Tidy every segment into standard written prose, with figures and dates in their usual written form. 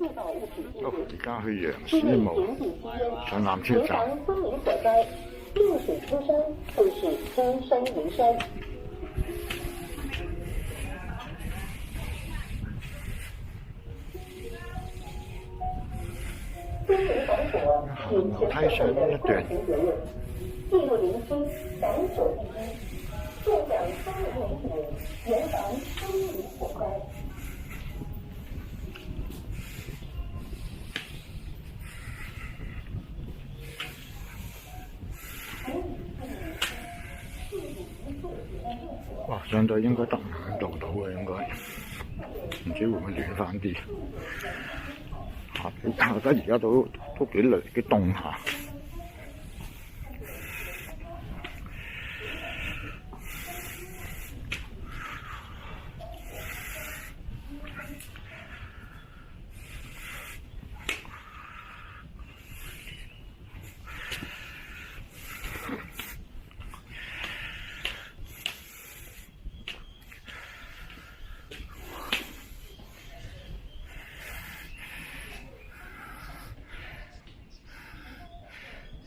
而家去楊思慕上纜車站。落水出山就是江山云山。东门防火，行樓梯上呢一段，进入林区，防守第一，坐享3人同组，严防生理火灾。哇！上到應該得5度到嘅，應該唔知會唔會暖翻啲。下得而家都幾涼幾凍下。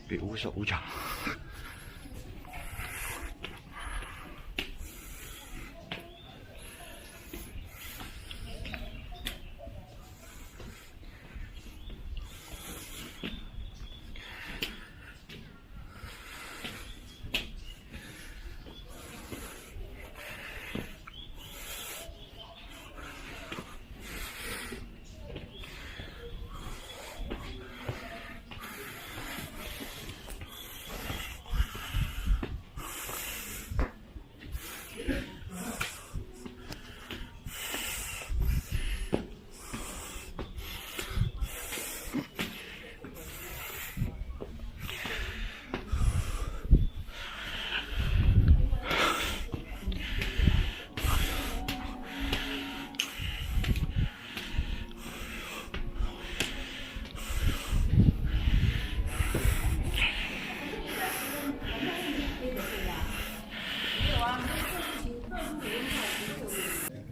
表嫂茶。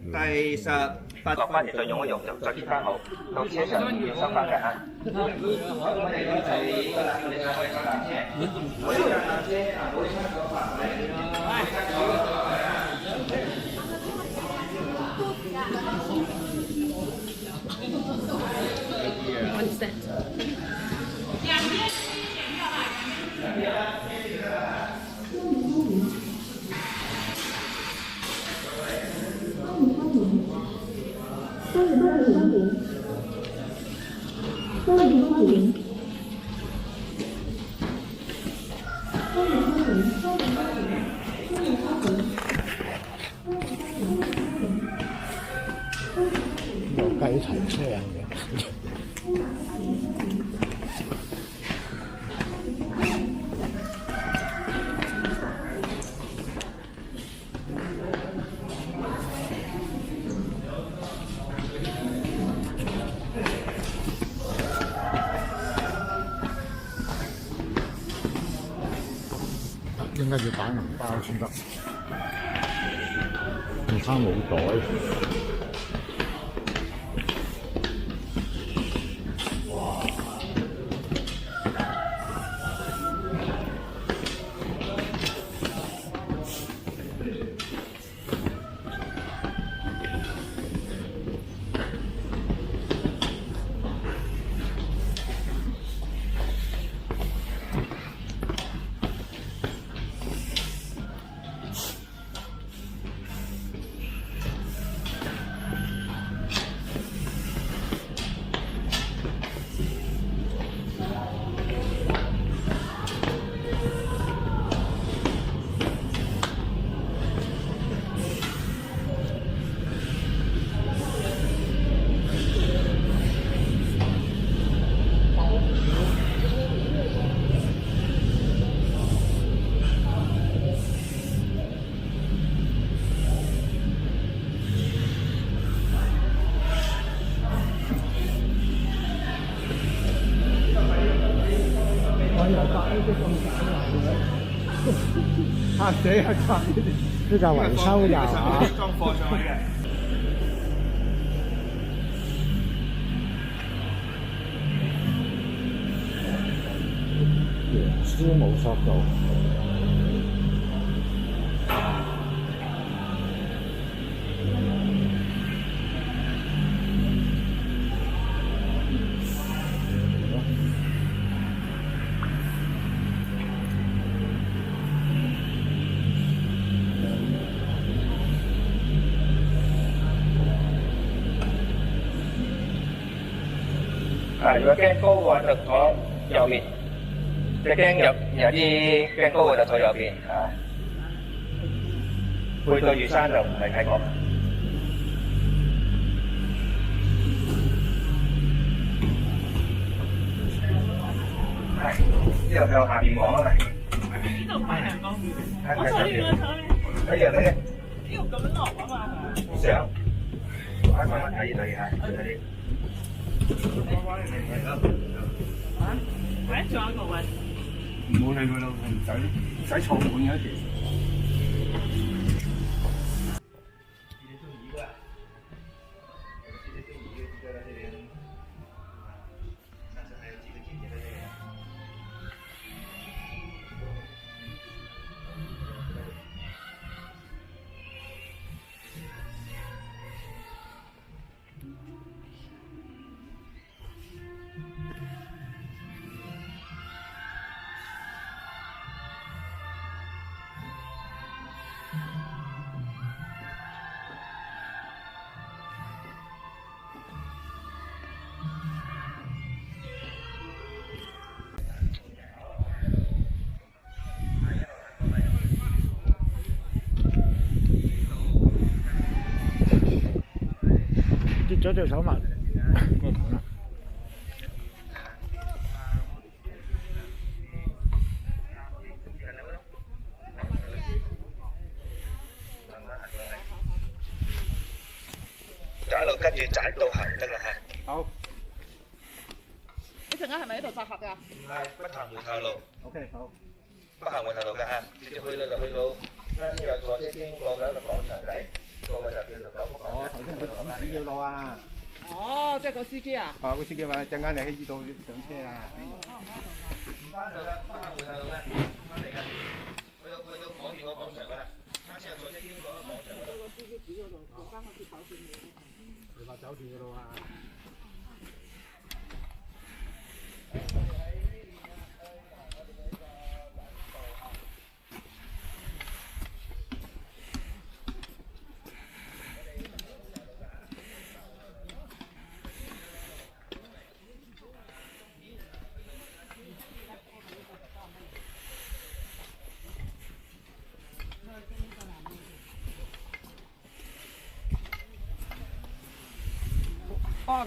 第18落翻嚟再用一用就再貼翻好，到車上要收翻嘅嚇。我哋要係你就可以上纜車，我呢架纜車啊，冇出咗法有雞齊聲嘅。應該要打銀包先得，而家冇袋。嚇死啊！呢架維修油啊！裝貨上去嘅。絲無索道。如果驚高嘅話就坐右邊，即係驚有啲驚高嘅就坐右邊啊。背對住山就唔係睇過。係，呢度向下邊望啊嘛。呢度唔係陽光邊，我坐呢個坐呢。一樣嘅。呢個咁樣落啊嘛。上，慢慢睇睇下，睇。喂，仲有一個位。唔好理佢啦，唔使坐滿嘅一條。跌咗隻手襪。就一路跟住窄道行得啦嚇。好。你陣間係咪喺度集合㗎？唔係北潭門後路。OK， 好。北潭門後路㗎嚇，直接去到就去到，跟住又坐車經過緊一個廣場底，個個就叫做九福廣場。頭先佢講緊要路啊。哦，即係個司機啊？個司機話陣間你喺呢度上車啊。唔翻去啦，北潭門後路啦，翻嚟㗎，去到廣田個廣場㗎啦，啱先又坐車經過個廣場嗰度。個司機指嗰度做翻個接手線嘅。你話酒店嗰度啊？安。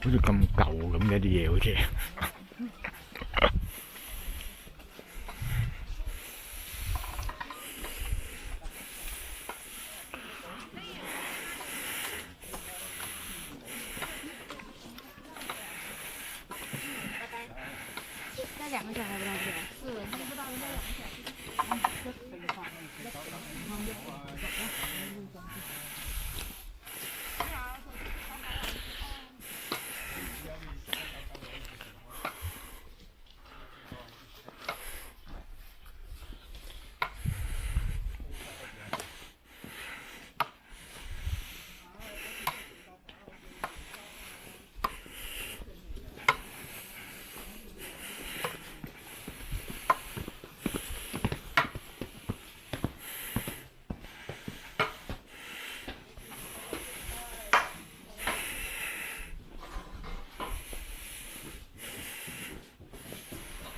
好似咁舊咁嘅啲嘢，好似。再2个小时还不到4，是不到再2个小时。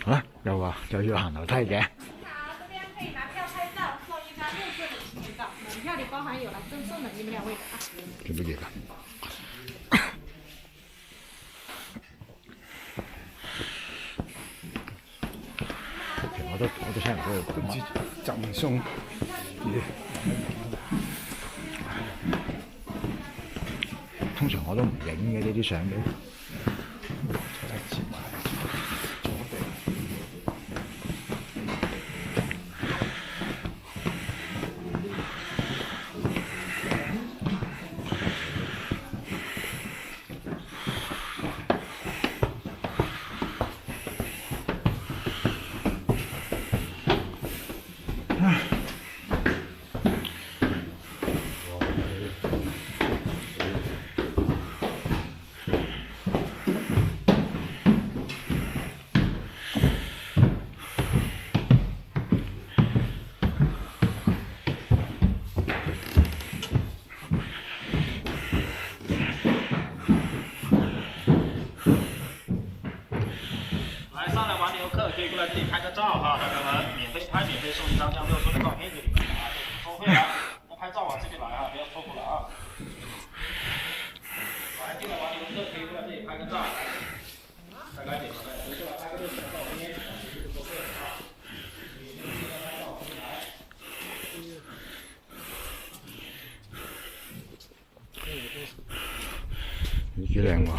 啊，又話又要行樓梯嘅。好，这边可以拿票拍照，送一张6色的情侣照。门票里包含有来赠送的你们2位的啊。記唔記得？我都聽唔到佢講乜。贈送嘢，通常我都唔影嘅呢啲相都。可以过来这里拍个照哈，大家们免费拍，免费送一张这样6色的照片给你们啊，这不收费啊，要拍照往这边来啊，不要错过了啊。来，进来玩游客可以过来这里拍个照，大概点，回去来拍个6色的照片，不收费啊。你幾靚喎！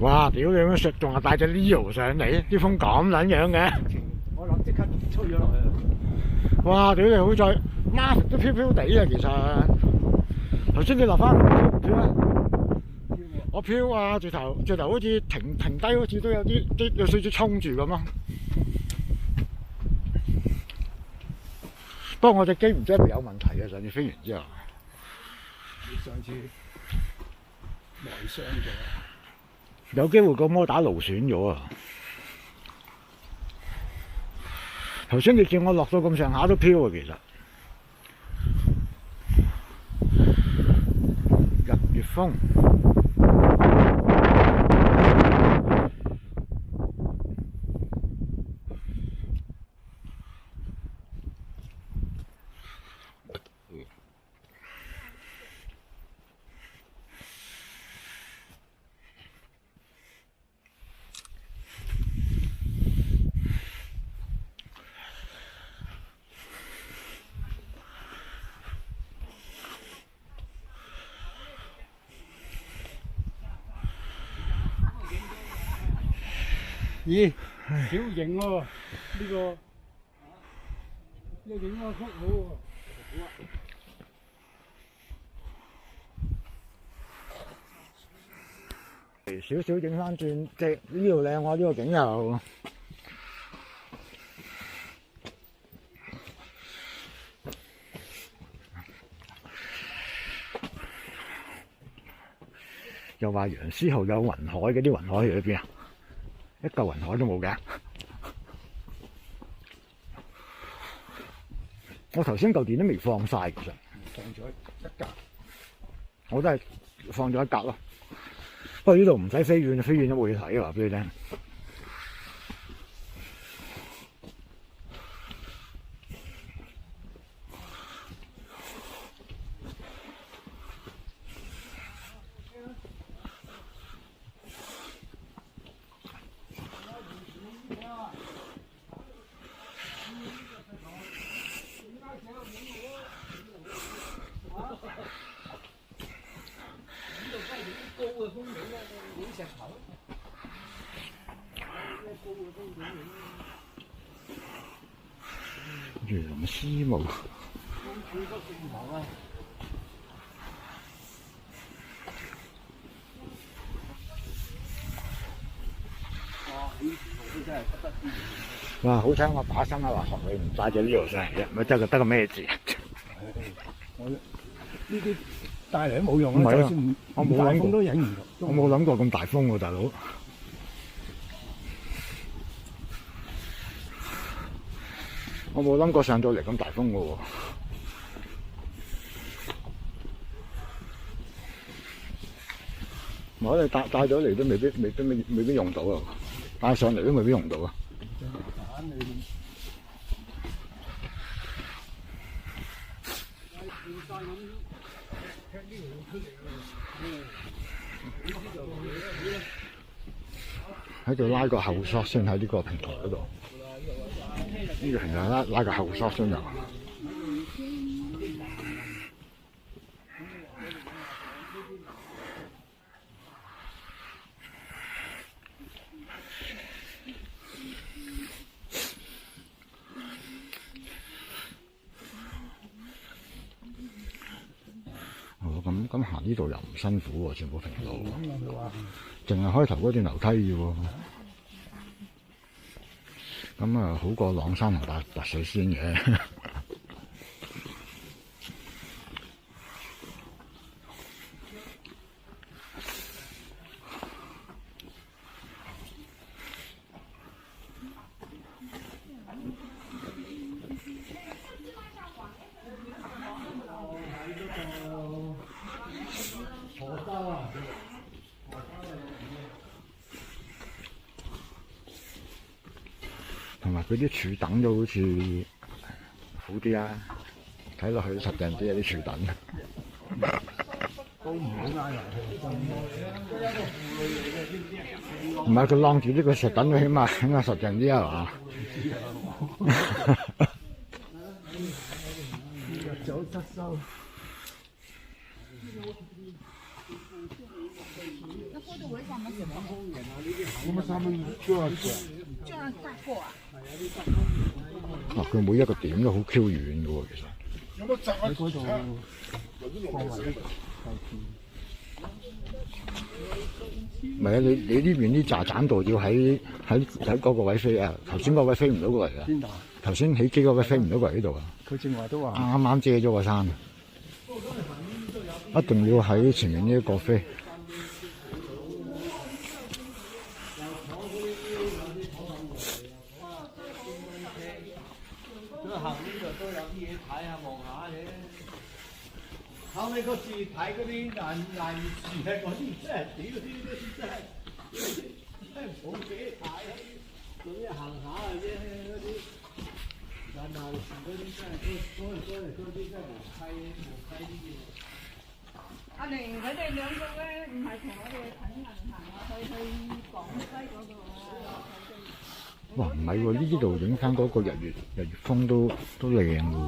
哇！屌你咁食，仲係帶隻 Leo 上嚟，啲風咁撚樣嘅。我諗即刻吹咗落去。哇！屌你好在 Mark 都飄飄地啊，其實頭先你落翻飄啊！我飄啊，直頭好似停低，好似都有少少衝住咁咯。不過我隻機唔知係咪有問題嘅，上次飛完之後。上次內傷咗。有機會個摩打勞損咗啊！頭先你見我落到咁上下都飄啊，其實。日月風。咦，小型喎，呢個影個曲好喎。少少影翻轉，即係呢度靚喎，呢個景又話楊思豪有雲海，嗰啲雲海去咗邊啊？一嚿雲海都冇嘅。我頭先嚿電都未放晒，其實放咗一格，我都係放咗一格咯。不過呢度唔使飛遠，飛遠都冇嘢睇，話俾你聽。楊思慕，哇！好彩我把心啊，話學你唔帶隻呢度上嚟啫，咪得個咩字？我呢啲帶嚟都冇用啊！就算我冇諗過都影唔到，我冇諗過咁大風喎，大佬。我冇諗過上到嚟咁大風嘅喎。可你帶咗嚟都未必用到啊！帶上嚟都未必用到啊！喺度拉個後索先喺呢個平台嗰度，呢個平台拉個後索先有。咁行呢度又唔辛苦喎，全部平路，淨係開頭嗰段樓梯啫喎。咁啊，好過朗山同白水仙嘅。同埋佢啲柱等都好似好啲啊，睇落去實淨啲啊啲柱等。都唔好拉入去。唔係佢晾住呢個石等，佢起碼實淨啲啊嘛。日久失修。咁啊，3蚊這樣大貨啊！佢每一個點都好 Q 遠嘅喎，其實。喺嗰度放埋啲唔係啊！你呢邊啲炸彈道要喺嗰個位飛啊！頭先嗰位飛唔到過嚟啊！邊度？頭先起機嗰位飛唔到過嚟呢度啊！佢正話都話啱啱遮咗個山，一定要喺前面呢一個飛。行呢度都有啲嘢睇下望下嘅。後尾個字睇嗰啲爛字咧，嗰啲真係屌啲真係冇幾睇，總之行下嘅啫嗰啲。爛字嗰啲真係嗰啲真係無稽啲嘢。阿寧佢哋兩個咧，唔係同我哋近行啊，去廣西嗰度啊。哇，唔係喎，呢度影翻嗰個日月風都靚嘅喎。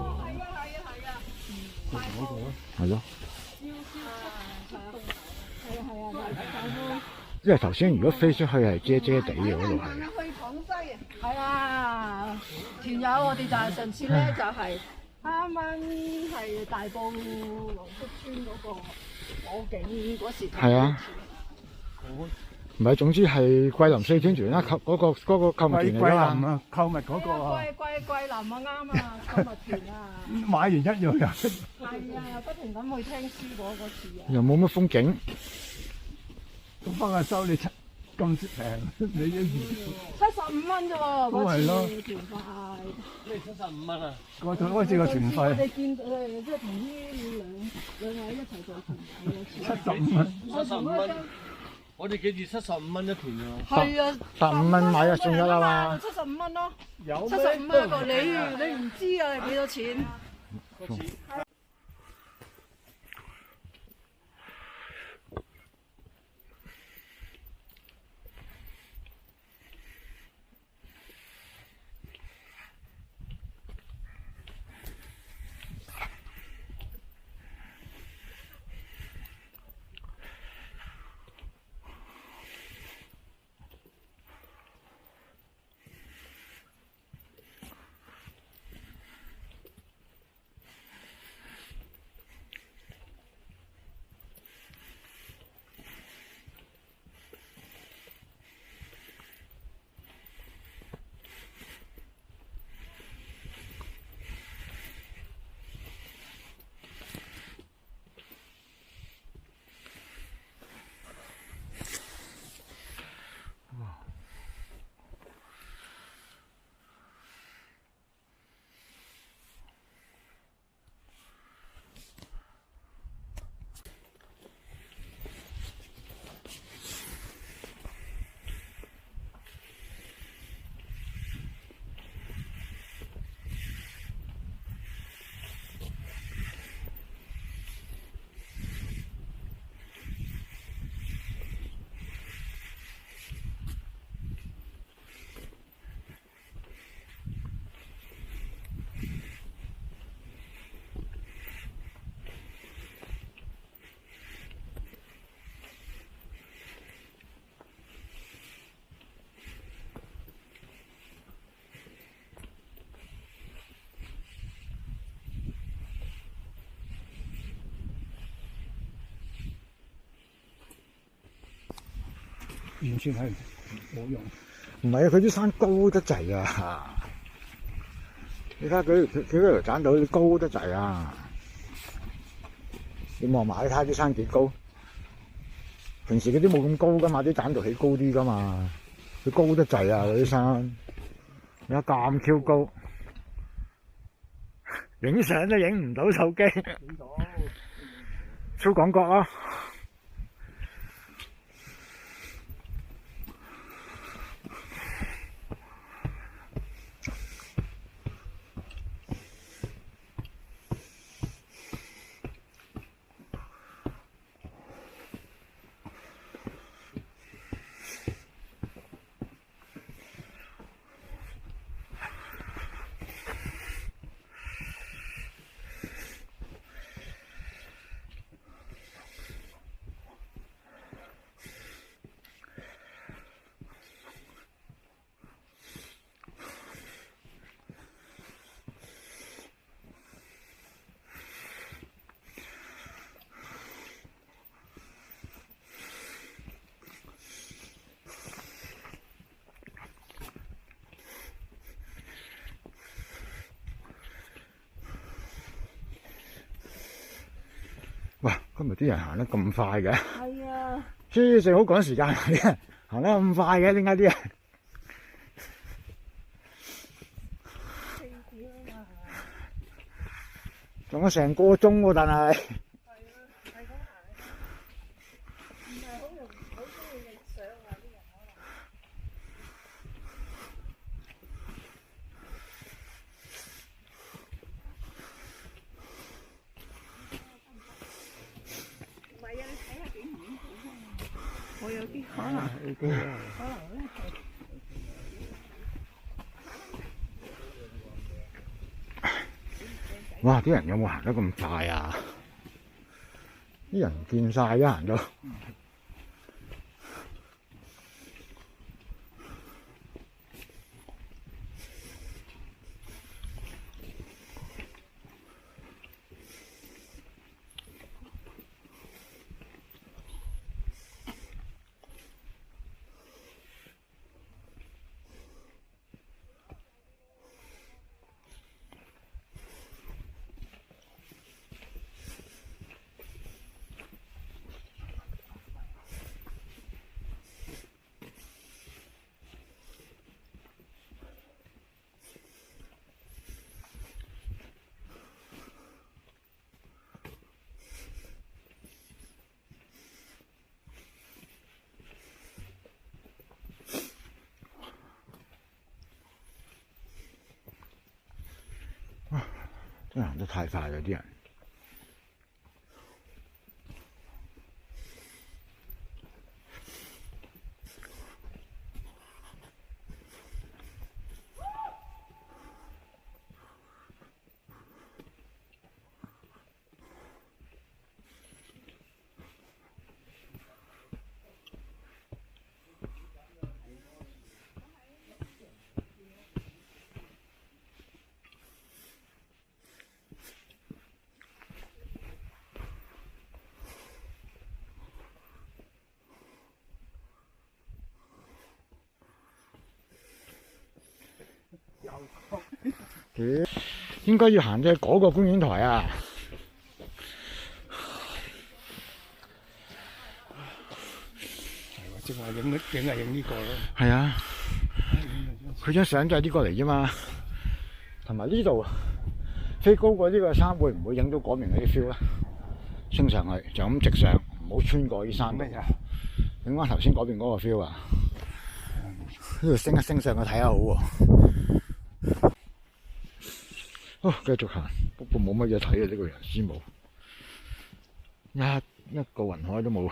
係咯。因為頭先如果飛出去係遮地嘅嗰度係。去廣西係啊，團友我哋就係上次咧就係啱啱係大埔龍福村嗰個火警嗰時。係啊。唔係，總之係桂林4天團啦，嗰個購物團嚟㗎嘛。購物嗰個啊。桂林啊啱啊，購物團啊。買完一樣又。係啊，不停咁去聽書嗰次啊。又冇乜風景。咁翻去收你咁平，你都75蚊啫喎，嗰次團費。咩75蚊啊？嗰次個團費。我哋見即係同呢兩位一齊做團費75蚊。75蚊。我哋記住75蚊一團啊！係啊，15蚊買就送咗啦嘛。 75蚊咯，有75蚊一個，你唔知啊？你幾多錢？完全係冇用。唔係啊，佢啲山高得滯啊！你睇下佢嗰條棧道高得滯啊！你望埋你睇下啲山幾高，平時嗰啲冇咁高噶嘛，啲棧道起高啲噶嘛，佢高得滯啊！嗰啲山，你睇咁 Q 高，影相都影唔到手機，超廣角啊！哇！今日啲人行得咁快嘅，係啊，黐線好趕時間，啲人行得咁快嘅，點解啲人？仲有成個鐘喎，但係。我有啲可能哇！啲人有冇行得咁快啊？啲人唔見晒一行到。真係行得太快啦！啲人。應該要行嘅嗰個公園台啊！係喎，正話影呢個咯。係啊，佢張相就係呢個嚟啫嘛。同埋呢度飛高過呢個山，會唔會影到嗰邊嗰啲 feel 咧？升上去就咁直上，唔好穿過啲山。咩啊？影翻頭先嗰邊嗰個 feel 啊！呢度升一升上去睇下好喎。哦，繼續行，不過冇乜嘢睇啊！呢個人絲冇，一個雲海都冇。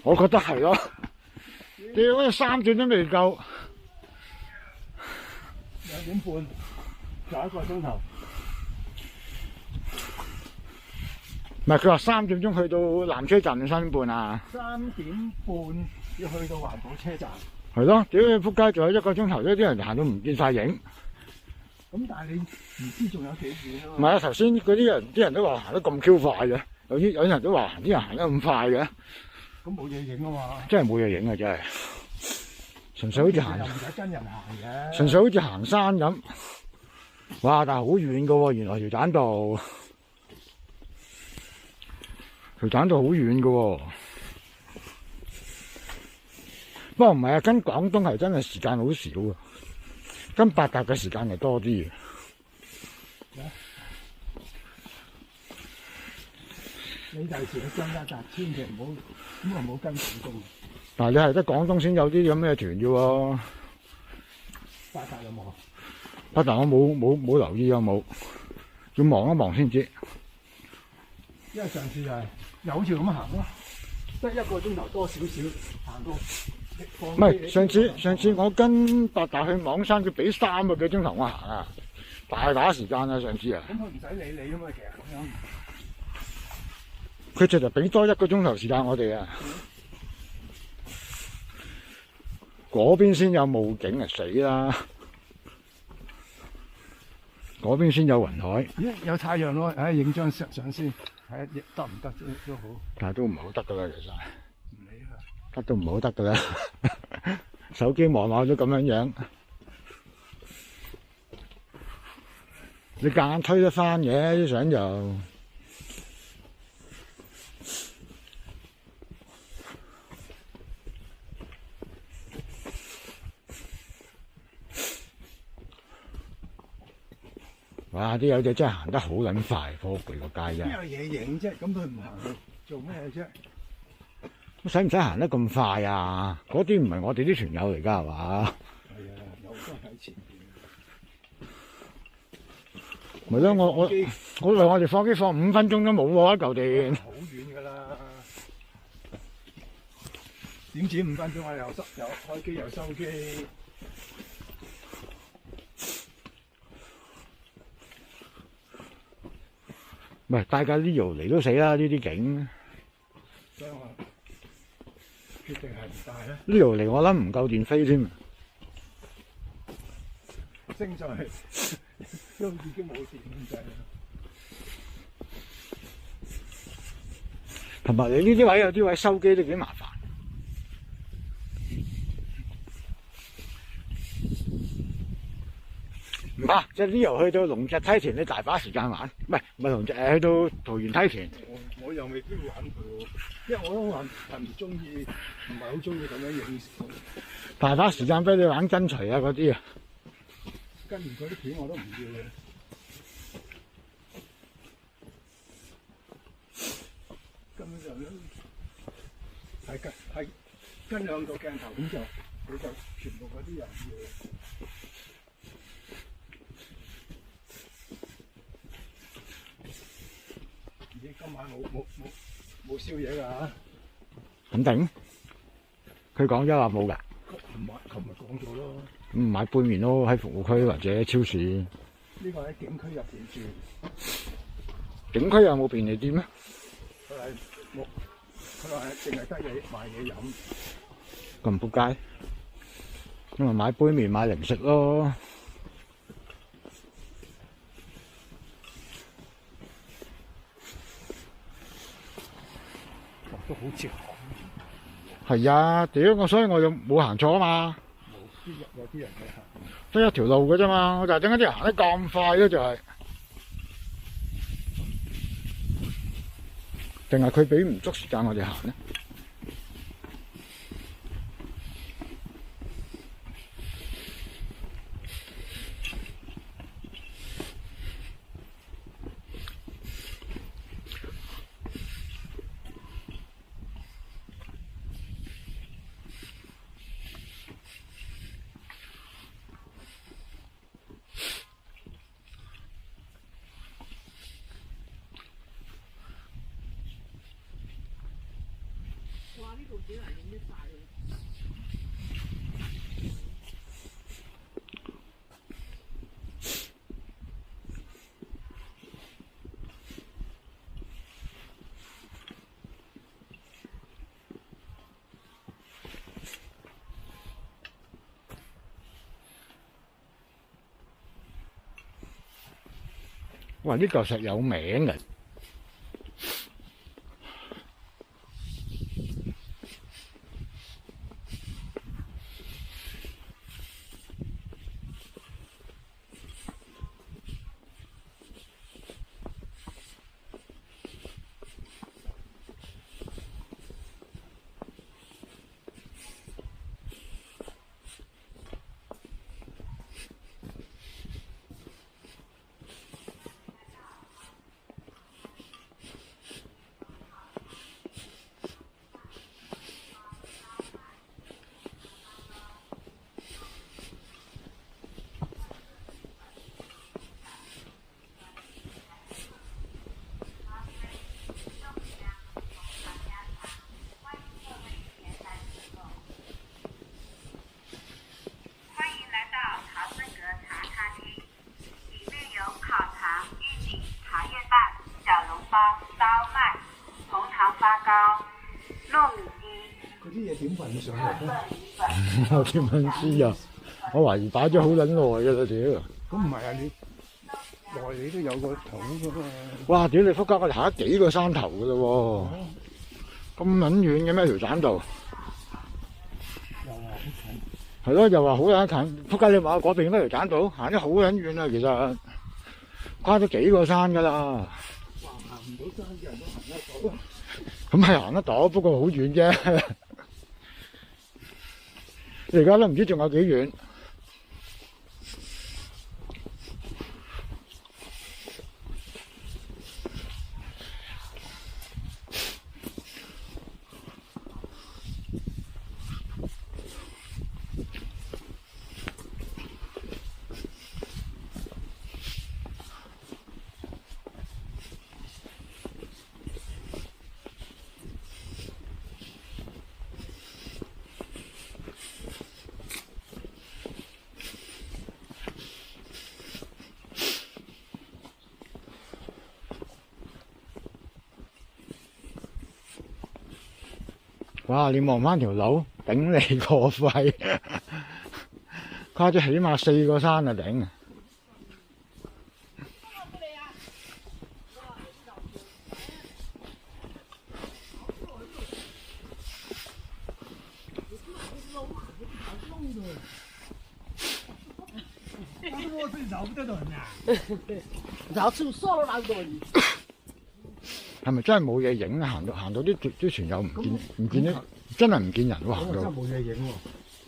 我覺得係咯。屌，好似3點都未夠。2點半，就1個鐘頭。唔係，佢話3點鐘去到南車站定3點半啊3點半要去到環保車站。係咯，屌你仆街，仲有1個鐘頭，啲人行到唔見晒影。咁但係你唔知仲有幾遠啊？唔係啊，頭先嗰啲人都話行得咁 Q 快嘅，有啲人都話啲人行得咁快嘅。咁冇嘢影啊嘛。真係冇嘢影啊！真係，純粹好似行，又唔使跟人行嘅。純粹好似行山咁。哇！但係好遠㗎喎，原來條棧道，條棧道好遠㗎喎。不過唔係啊，跟廣東係真係時間好少啊，跟八達嘅時間係多啲嘅。你第時去跟一達，千祈唔好咁啊，唔好跟廣東。但係你係得廣東先有啲咁嘅團啫喎。八達有冇啊？八達我冇留意有冇，要望一望先知。因為上次就係又好似咁行咯，得1個鐘頭多少少行到。唔係上次我跟八達去網山，佢俾3個幾鐘頭我行啊，大打時間啊上次啊。咁佢唔使理你啊嘛，其實咁樣。佢就俾多1個鐘頭時間我哋啊。嗰邊先有霧景啊，死啦！嗰邊先有雲海。咦，有太陽咯！唉，影張相先，睇下得唔得都好。但係都唔係好得噶啦，其實。唔理啦。得都唔好得噶啦。手機望落都咁樣，你夾硬推得翻嘅啲相就。哇！啲友仔真係行得好撚快，科舉個街真係。邊有嘢影啫？咁佢唔行去做咩啫？使唔使行得咁快啊？嗰啲唔係我哋啲團友嚟㗎係嘛？係啊，有好多喺前邊。咪咯，我哋放機放5分鐘都冇喎，一嚿電。好遠㗎啦！點止5分鐘啊？又開機又收機。唔係，帶架 Leo 嚟都死啦！呢啲景。所以我決定係唔帶咧。Leo 嚟我諗唔夠電飛添。升上去都已經冇電咁滯啦。同埋你呢啲位有啲位收機都幾麻煩。唔怕，即係 Leo 去到龍脊梯田，你大把時間玩。唔係龍脊去到桃園梯田。我又未必會玩佢喎，因為我都話唔中意，唔係好中意咁樣影。大把時間俾你玩跟隨啊嗰啲啊。跟完嗰啲片我都唔要嘅。根本就係跟2個鏡頭咁就佢就全部嗰啲人要。今晚冇宵夜㗎嚇，肯定。佢講咗話冇㗎。琴日講咗咯。咁買杯麵咯，喺服務區或者超市。呢個喺景區入邊住。景區有冇便利店咩？佢係冇，佢話淨係得嘢賣嘢飲。咁仆街。咁咪買杯麵買零食咯。都好似係啊，屌所以我就冇行錯啊嘛。有啲人去行，得一條路嘅啫嘛，我就係點解啲人行得咁快咧？就係定係佢俾唔足時間我哋行咧？哇！呢嚿石有名嘅。嗰啲嘢點運上嚟咧？我點樣知啊？我懷疑擺咗好撚耐㗎啦，屌！咁唔係啊，你內你都有個頭㗎嘛？哇！屌你仆街，我哋行咗幾個山頭㗎啦喎！咁撚遠嘅咩條棧道？又話好近。係咯，又話好撚近。仆街你話嗰邊嗰條棧道行咗好撚遠啊，其實跨咗幾個山㗎啦。話行唔到山嘅人都行得到。咁係行得到，不過好遠啫。你而家都唔知仲有幾遠。哇！你望翻條路，頂你個肺，跨咗起碼4個山啊頂！係咪真係冇嘢影啊？行到啲船友唔見啲，真係唔見人喎！行到真係冇嘢影喎，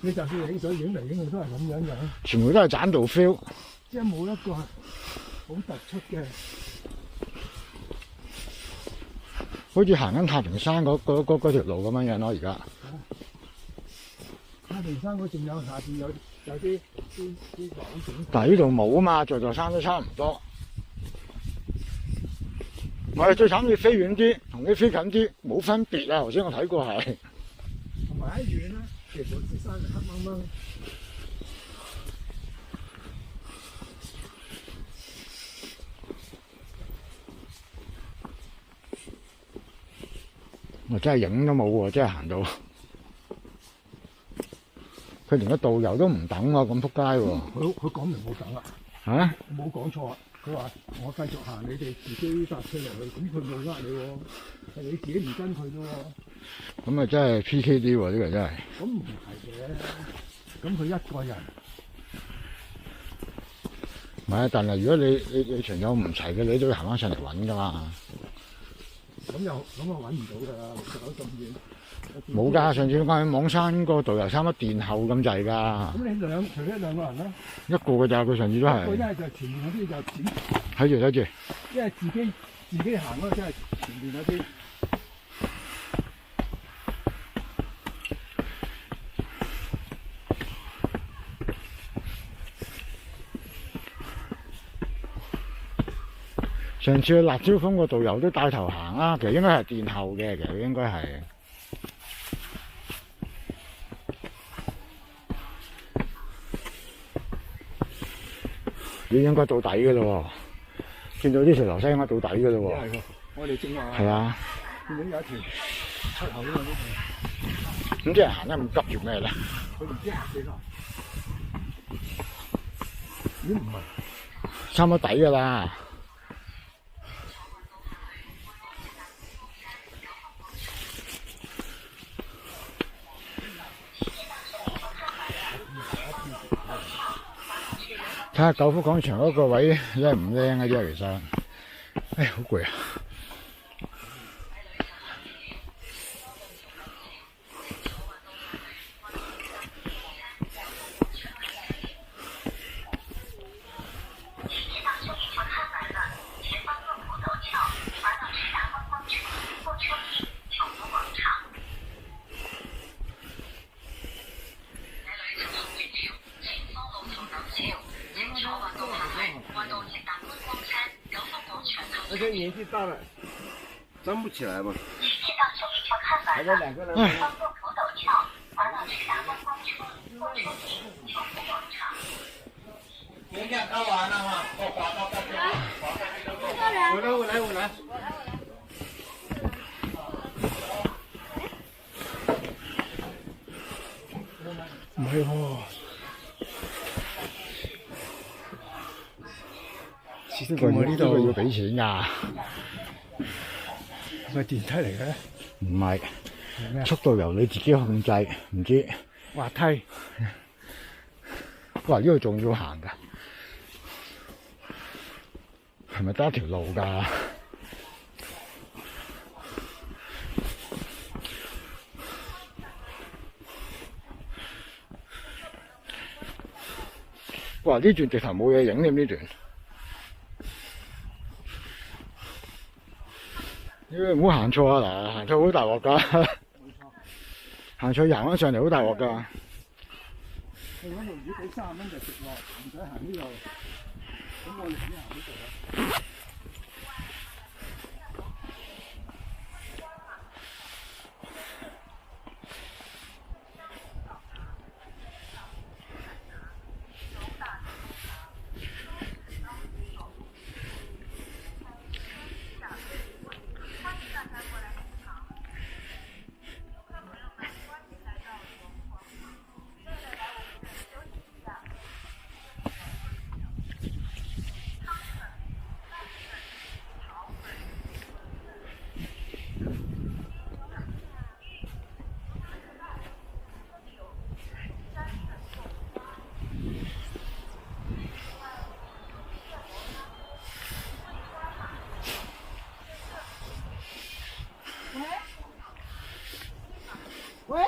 你就算影相影嚟影去都係咁樣嘅，全部都係棧道 feel， 即係冇一個好突出嘅，好似行緊太平山嗰條路咁樣樣咯。而家太平山嗰仲有下邊有啲房景，但係呢度冇啊嘛，座山都差唔多。我哋最慘要飛遠啲，同你飛近啲冇分別啊！頭先我睇過係。同埋喺遠咧，其實啲山係黑掹掹。我真係影都冇喎，真係行到。佢連個導遊都唔等喎，咁撲街喎。佢講明冇等啊。嚇？冇講錯啊！佢話我繼續行，你哋自己搭車入去，咁佢冇呃你喎，係你自己唔跟佢啫喎。咁啊真係 PKD 喎，呢個真係。咁唔係嘅，咁佢一個人。唔係啊，但係如果你團友唔齊嘅，你都要行翻上嚟揾㗎嘛。咁我揾唔到㗎啦，走咁遠。冇㗎，上次我喺網山個導遊差唔多殿後咁滯㗎。咁你除咗兩個人咧？一個㗎咋，佢上次都係。一係就前面嗰啲就點？睇住。一係自己行嗰個，即係前面嗰啲。上次去辣椒風個導遊都帶頭行啦，其實應該係殿後嘅，其實應該係。應該到底嘅咯喎，見到啲石頭西應該到底嘅咯喎。係喎，我哋正話係啊，見到有一條出口啊，咁啲人行得咁急做咩咧？佢唔知行幾耐。咦唔係，差唔多底㗎啦。睇下九福廣場嗰個位靚唔靚啊？啫，其實，唉，好攰啊！而且年纪大了，站不起来嘛。还有两个人。演讲到完了哈，我来。唔係喎，呢度要俾錢㗎，係咪電梯嚟嘅？唔係，速度由你自己控制，唔知滑梯。哇！呢度仲要行㗎，係咪得一條路㗎？哇！呢段直頭冇嘢影添，呢段。唔好行錯啊！嗱，行錯好大鑊㗎，行錯行翻上嚟好大鑊㗎。去嗰度如果俾30蚊就食喎，唔使行呢度。咁我哋點行呢度啊？喂，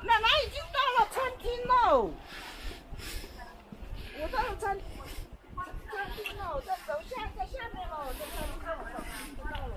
奶奶已经到了餐厅喽，我到了餐厅了，在楼下，在下面了，在餐厅到了。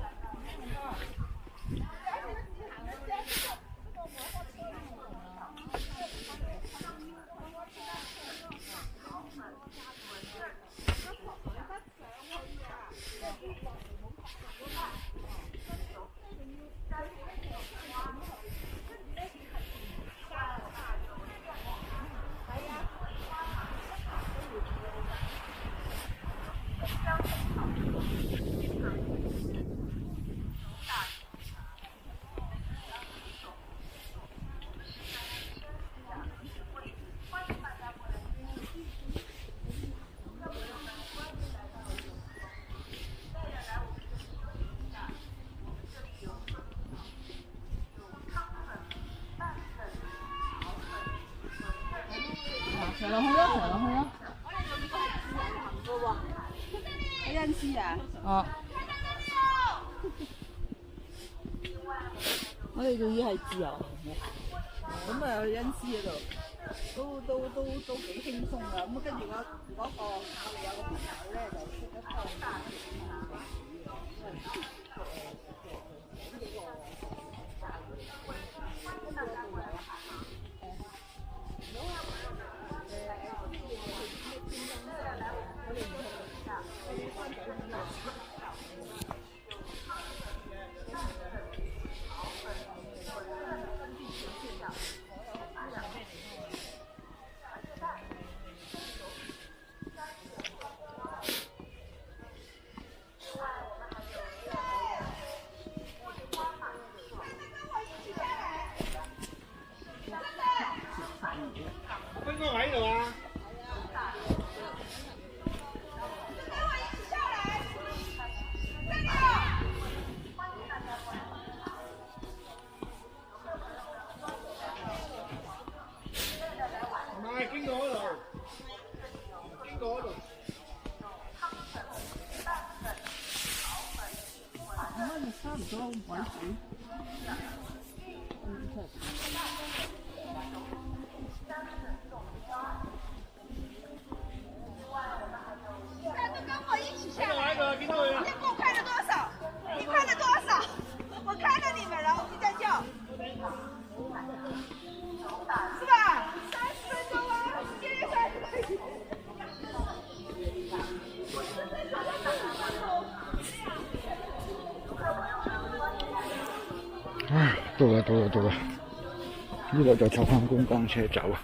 上落去咯，上落去咯。喺恩師啊？哦。我哋仲要係自由行嘅，咁啊去恩師嗰度，都幾輕鬆噶。咁跟住我哋有個朋友咧就識得偷大。遲咗鬼水。都跟我一起下来。你给我开了多少？你开了多少？我开了你们了，你再叫，是吧？30分钟啊，接着30分钟。唉，到啦，呢度就坐翻觀光車走啊！